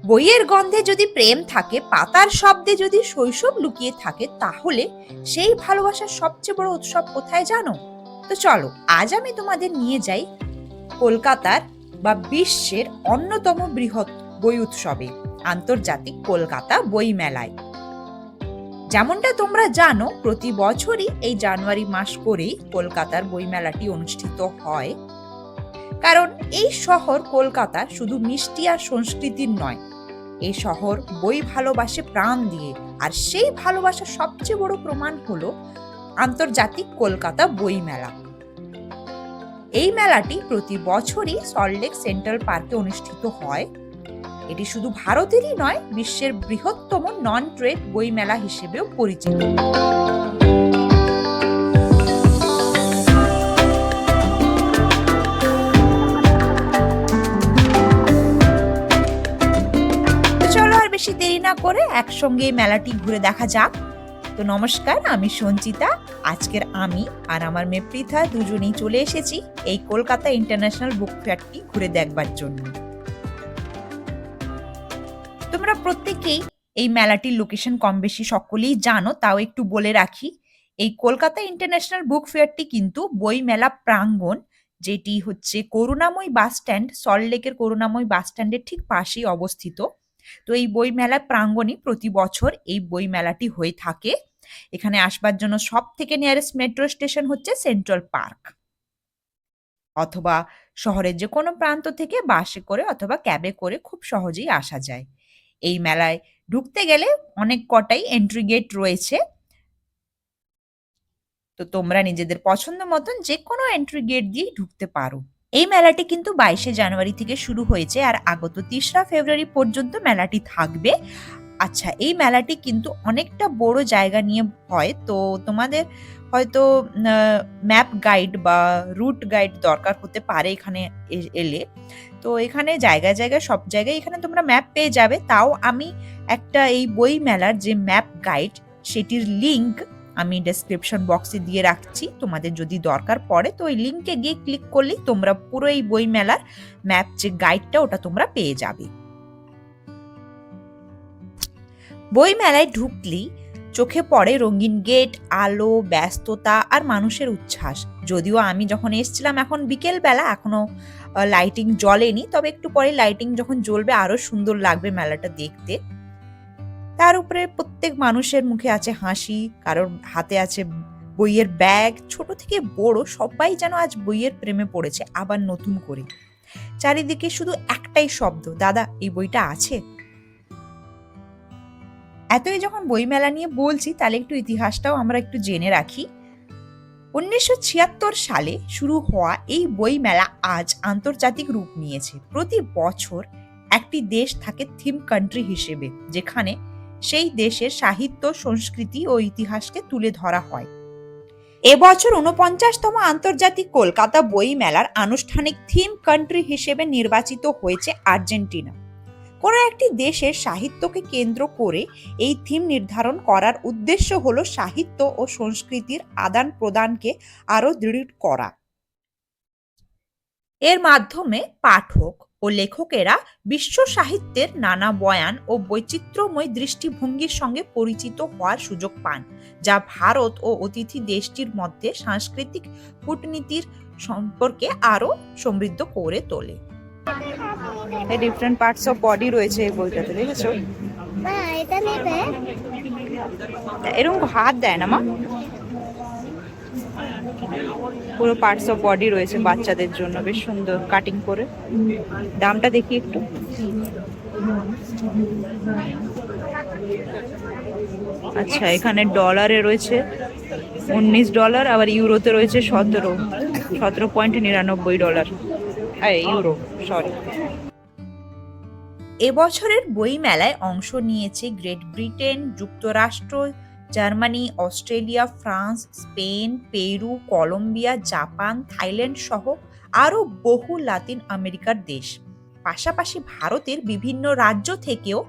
বইয়ের গন্ধে যদি প্রেম থাকে, পাতার শব্দে যদি শৈশব লুকিয়ে থাকে, তাহলে সেই ভালোবাসার সবচেয়ে বড় উৎসব কোথায় জানো? তো চলো, আজ আমি তোমাদের নিয়ে যাই কলকাতার বা বিশ্বের অন্যতম বৃহৎ বই উৎসবে, আন্তর্জাতিক কলকাতা বই মেলায়। যেমনটা তোমরা জানো, প্রতি বছরই এই জানুয়ারি মাস করেই কলকাতার বই মেলাটি অনুষ্ঠিত হয়। কারণ এই শহর কলকাতা শুধু মিষ্টি আর সংস্কৃতির নয়, এই শহর বই ভালোবাসে প্রাণ দিয়ে। আর সেই ভালোবাসার সবচেয়ে বড় প্রমাণ হলো আন্তর্জাতিক কলকাতা বই মেলা। এই মেলাটি প্রতি বছরই সল্টলেক সেন্ট্রাল পার্কে অনুষ্ঠিত হয়। এটি শুধু ভারতেরই নয়, বিশ্বের বৃহত্তম নন ট্রেড বই মেলা হিসেবেও পরিচিত। চলো আর বেশি দেরি না করে একসঙ্গে এই মেলাটি ঘুরে দেখা যাক। তো নমস্কার, আমি সঞ্চিতা। আজকের আমি আর আমার মেয়ে পৃথা দুজনেই চলে এসেছি এই কলকাতা ইন্টারন্যাশনাল বুক ফেয়ারটি ঘুরে দেখবার জন্য। তোমরা প্রত্যেকেই এই মেলাটির লোকেশন কম বেশি সকলেই জানো, তাও একটু বলে রাখি। এই কলকাতা ইন্টারন্যাশনাল বুক ফেয়ারটি কিন্তু বই মেলা প্রাঙ্গণ, যেটি হচ্ছে করুণাময়ী বাস স্ট্যান্ড, সল্টলেকের করুণাময়ী বাস স্ট্যান্ডের ঠিক পাশেই অবস্থিত। তো এই বই মেলা প্রাঙ্গণে প্রতি বছর এই বই মেলাটি হয়ে থাকে। এখানে আসবার জন্য সব থেকে নিয়ারেস্ট মেট্রো স্টেশন হচ্ছে সেন্ট্রাল পার্ক, অথবা শহরের যে কোনো প্রান্ত থেকে বাসে করে অথবা ক্যাবে করে খুব সহজেই আসা যায়। এই মেলায় ঢুকতে গেলে অনেক কটাই এন্ট্রি গেট রয়েছে, তো তোমরা নিজেদের পছন্দ মতন যে কোনো এন্ট্রি গেট দিয়ে ঢুকতে পারো। এই মেলাটি কিন্তু 22শে জানুয়ারি থেকে শুরু হয়েছে আর আগত 3রা ফেব্রুয়ারি পর্যন্ত মেলাটি থাকবে। আচ্ছা, এই মেলাটি কিন্তু অনেকটা বড় জায়গা নিয়ে হয়, তো তোমাদের হয়তো ম্যাপ গাইড বা রুট গাইড দরকার হতে পারে এখানে এলে। তো এখানে জায়গায় জায়গায় সব জায়গায় এখানে তোমরা ম্যাপ পেয়ে যাবে। তাও আমি একটা এই বই মেলার যে ম্যাপ গাইড, সেটির লিংক আমি ডেসক্রিপশন বক্সে দিয়ে রাখছি। তোমাদের যদি দরকার পড়ে তো ওই লিংকে গিয়ে ক্লিক করলেই তোমরা পুরো এই বই মেলার ম্যাপ যে গাইডটা ওটা তোমরা পেয়ে যাবে। বই মেলায় ঢুকলেই চোখে পড়ে রঙিন গেট, আলো, ব্যস্ততা আর মানুষের উচ্ছ্বাস। যদিও আমি যখন এসেছিলাম এখন বিকেল বেলা, এখনো লাইটিং জ্বলেনি, তবে একটু পরে লাইটিং যখন জ্বলবে আরো সুন্দর লাগবে মেলাটা দেখতে। তার উপরে প্রত্যেক মানুষের মুখে আছে হাসি, কারোর হাতে আছে বইয়ের ব্যাগ। ছোট থেকে বড় সবাই যেন আজ বইয়ের প্রেমে পড়েছে আবার নতুন করে। চারিদিকে শুধু একটাই শব্দ, দাদা এই বইটা আছে। এতই যখন বইমেলা নিয়ে বলছি, তাহলে একটু ইতিহাসটাও আমরা একটু জেনে রাখি। 1976 সালে শুরু হওয়া এই বই মেলা আজ আন্তর্জাতিক রূপ নিয়েছে। প্রতি বছর একটি দেশ থাকে থিম কান্ট্রি হিসেবে, যেখানে সেই দেশের সাহিত্য, সংস্কৃতি ও ইতিহাসকে তুলে ধরা হয়। এবছর 49তম আন্তর্জাতিক কলকাতা বই মেলার আনুষ্ঠানিক থিম কান্ট্রি হিসেবে নির্বাচিত হয়েছে আর্জেন্টিনা। কোনো একটি দেশের সাহিত্যকে কেন্দ্র করে এই থিম নির্ধারণ করার উদ্দেশ্য হলো সাহিত্য ও সংস্কৃতির আদান প্রদানকে আরো দৃঢ় করা। এর মাধ্যমে পাঠক ও লেখকেরা বিশ্ব সাহিত্যের নানা বয়ান ও বৈচিত্র্যময় দৃষ্টিভঙ্গির সঙ্গে পরিচিত হওয়ার সুযোগ পান, যা ভারত ও অতিথি দেশটির মধ্যে সাংস্কৃতিক কূটনীতির সম্পর্কে আরো সমৃদ্ধ করে তোলে। ডিফারেন্ট পার্টস অফ বডি রয়েছে এই বইটাতে, দেখেছো? এরকম হাত দেয় না মা, পুরো পার্টস অফ বডি রয়েছে বাচ্চাদের জন্য, বেশ সুন্দর কাটিং করে। দামটা দেখি একটু। আচ্ছা, এখানে ডলারে রয়েছে $19, আবার ইউরোতে রয়েছে 17.99 ডলার, ইউরো, সরি। এবছরের বই মেলায় অংশ নিয়েছে গ্রেট ব্রিটেন, যুক্তরাষ্ট্র, Germany, Australia, France, Spain, Peru, Colombia, Japan, Thailand সহ আরও বহু লাতিন আমেরিকার দেশ। পাশাপাশি ভারতের বিভিন্ন রাজ্য থেকেও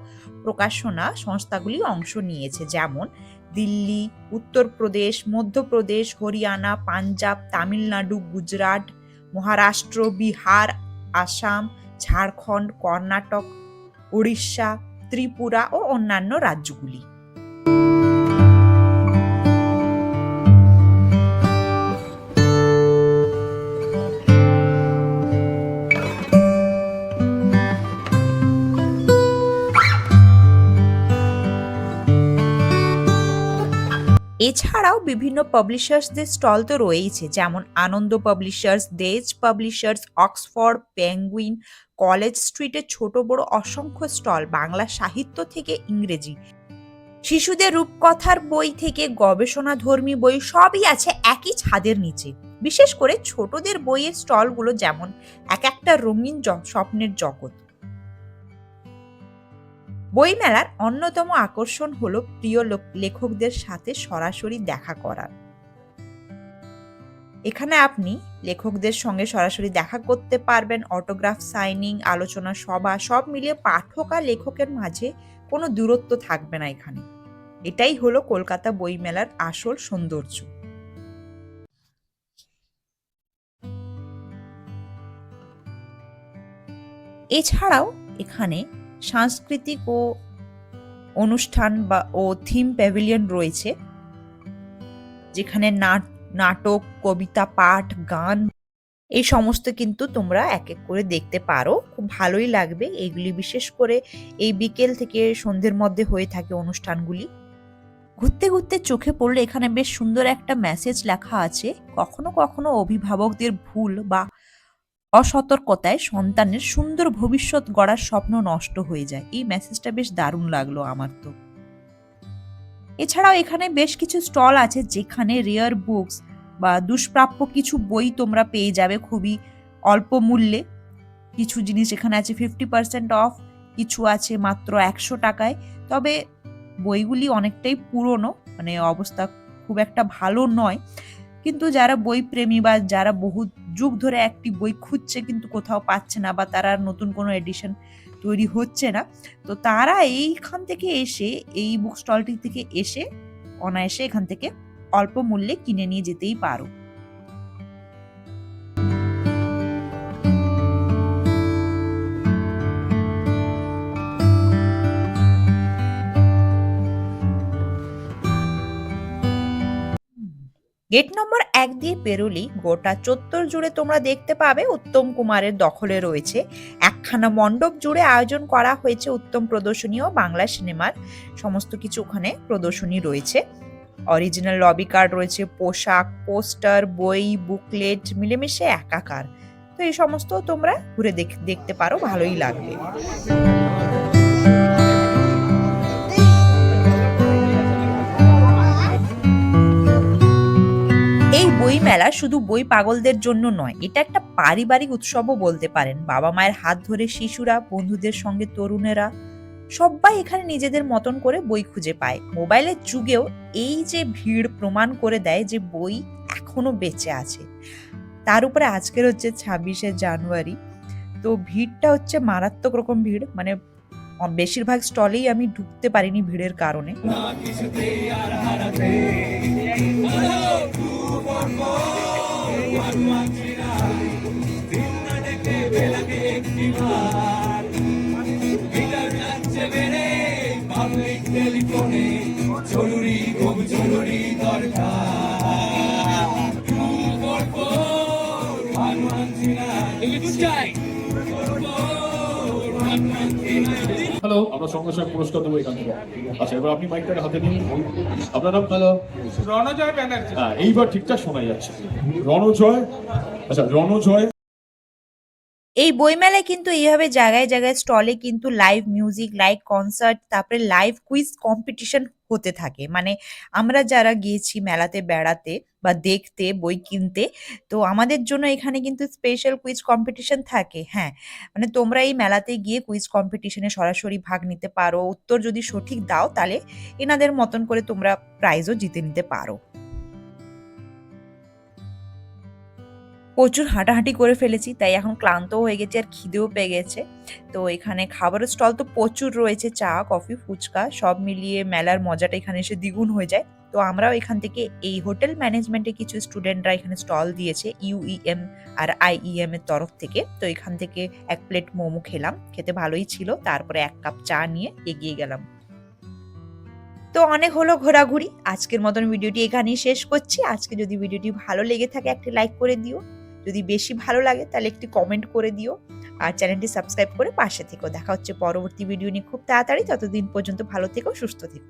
প্রকাশনা সংস্থাগুলি অংশ নিয়েছে, যেমন দিল্লি, উত্তরপ্রদেশ, মধ্যপ্রদেশ, হরিয়ানা, পাঞ্জাব, তামিলনাড়ু, গুজরাট, মহারাষ্ট্র, বিহার, আসাম, ঝাড়খণ্ড, কর্ণাটক, উড়িষ্যা, ত্রিপুরা ও অন্যান্য রাজ্যগুলি। এছাড়াও বিভিন্ন পাবলিশার্সদের স্টল তো রয়েইছে, যেমন Ananda Publishers, Dey's Publishers, Oxford, Penguin, College স্ট্রিটে ছোট বড় অসংখ্য স্টল, বাংলা সাহিত্য থেকে ইংরেজি, শিশুদের রূপকথার বই থেকে গবেষণাধর্মী বই সবই আছে একই ছাদের নিচে। বিশেষ করে ছোটদের বইয়ের স্টলগুলো যেমন এক একটা রঙিন স্বপ্নের জগৎ। বইমেলার অন্যতম আকর্ষণ হলো প্রিয় লেখকদের সাথে সরাসরি দেখা করা। এখানে আপনি লেখকদের সঙ্গে সরাসরি দেখা করতে পারবেন, অটোগ্রাফ সাইনিং, আলোচনা সভা সব মিলিয়ে পাঠক আর লেখকের মাঝে কোনো দূরত্ব থাকবে না এখানে। এটাই হলো কলকাতা বইমেলার আসল সৌন্দর্য। এছাড়াও এখানে সাংস্কৃতিক ও অনুষ্ঠান ও থিম প্যাভিলিয়ন রয়েছে, যেখানে নাটক, কবিতা পাঠ, গান এই সমস্ত কিন্তু তোমরা এক এক করে দেখতে পারো। খুব ভালোই লাগবে এইগুলি, বিশেষ করে এই বিকেল থেকে সন্ধ্যের মধ্যে হয়ে থাকে অনুষ্ঠানগুলি। ঘুরতে ঘুরতে চোখে পড়লে এখানে বেশ সুন্দর একটা মেসেজ লেখা আছে, কখনো কখনো অভিভাবকদের ভুল বা অসতর্কতায় সন্তানের সুন্দর ভবিষ্যৎ গড়ার স্বপ্ন নষ্ট হয়ে যায়। এই মেসেজটা বেশ দারুণ লাগলো আমার তো। এছাড়াও এখানে বেশ কিছু স্টল আছে যেখানে রেয়ার বুকস বা দুষ্প্রাপ্য কিছু বই তোমরা পেয়ে যাবে খুবই অল্প মূল্যে। কিছু জিনিস এখানে আছে 50% অফ, কিছু আছে মাত্র 100 টাকায়। তবে বইগুলি অনেকটাই পুরনো, মানে অবস্থা খুব একটা ভালো নয়, কিন্তু যারা বই প্রেমী বা যারা বহু যুগ ধরে একটি বই খুঁজছে কিন্তু কোথাও পাচ্ছে না, বা তারা নতুন কোনো এডিশন তৈরি হচ্ছে না, তো তারা এইখান থেকে এসে, এই বুক স্টলটি থেকে এসে অনায়াসে এখান থেকে অল্প মূল্যে কিনে নিয়ে যেতেই পারো। গেট নম্বর 1 দিয়ে পেরোলেই গোটা চত্বর জুড়ে তোমরা দেখতে পাবে উত্তম কুমারের দখলে রয়েছে একখানা মণ্ডপ জুড়ে আয়োজন করা হয়েছে উত্তম প্রদর্শনী ও বাংলা সিনেমার সমস্ত কিছু ওখানে প্রদর্শনী রয়েছে। অরিজিনাল লবি কার্ড রয়েছে, পোশাক, পোস্টার, বই, বুকলেট মিলেমিশে একাকার। তো এই সমস্ত তোমরা ঘুরে দেখতে পারো, ভালোই লাগবে। এই বই মেলা শুধু বই পাগলদের জন্য নয়, এটা একটা পারিবারিক উৎসবও বলতে পারেন। বাবা মায়ের হাত ধরে শিশুরা, বন্ধুদের সঙ্গে তরুণেরা সবাই এখানে নিজেদের মতন করে বই খুঁজে পায়। মোবাইলের যুগেও এই যে ভিড় প্রমাণ করে দেয় যে বই এখনো বেঁচে আছে। তার উপরে আজকের হচ্ছে 26শে জানুয়ারি, তো ভিড়টা হচ্ছে মারাত্মক রকম ভিড়, মানে বেশিরভাগ স্টলেই আমি ঢুকতে পারিনি ভিড়ের কারণে। হ্যালো, আমরা সঙ্গে সঙ্গে পুরস্কার দেবো এখান থেকে। আচ্ছা, এবার আপনি মাইকটাকে হাতে নিন। আপনার নাম? হ্যালো, রণজয় ব্যানার্জি। হ্যাঁ, এইবার ঠিকঠাক শোনা যাচ্ছে। রণজয়, আচ্ছা রণজয়। এই বইমেলায় কিন্তু এইভাবে জায়গায় জায়গায় স্টলে কিন্তু লাইভ মিউজিক, লাইভ কনসার্ট, তারপরে লাইভ কুইজ কম্পিটিশন হতে থাকে। মানে আমরা যারা গিয়েছি মেলাতে বেড়াতে বা দেখতে, বই কিনতে, তো আমাদের জন্য এখানে কিন্তু স্পেশাল কুইজ কম্পিটিশন থাকে। হ্যাঁ, মানে তোমরা এই মেলাতে গিয়ে কুইজ কম্পিটিশনে সরাসরি ভাগ নিতে পারো। উত্তর যদি সঠিক দাও তাহলে এনাদের মতন করে তোমরা প্রাইজও জিতে নিতে পারো। প্রচুর হাঁটাহাঁটি করে ফেলেছি, তাই এখন ক্লান্তও হয়ে গেছি আর খিদেও পেয়ে গেছে। তো এখানে খাবারের স্টল তো প্রচুর রয়েছে, চা, কফি, ফুচকা সব মিলিয়ে মেলার মজাটা এখানে এসে দ্বিগুণ হয়ে যায়। তো আমরাও এখান থেকে এই হোটেল ম্যানেজমেন্টে কিছু স্টুডেন্টরা এখানে স্টল দিয়েছে ইউইএম আর আইইএম এর তরফ থেকে। তো এখান থেকে 1 প্লেট মোমো খেলাম, খেতে ভালোই ছিল। তারপরে 1 কাপ চা নিয়ে এগিয়ে গেলাম। তো অনেক হলো ঘোরাঘুরি, আজকের মতন ভিডিওটি এখানেই শেষ করছি। আজকে যদি ভিডিওটি ভালো লেগে থাকে একটি লাইক করে দিও, যদি বেশি ভালো লাগে তাহলে একটি কমেন্ট করে দিও, আর চ্যানেলটি সাবস্ক্রাইব করে পাশে থেকো। দেখা হচ্ছে পরবর্তী ভিডিও নিয়ে খুব তাড়াতাড়ি। ততদিন পর্যন্ত ভালো থেকো, সুস্থ থেকো।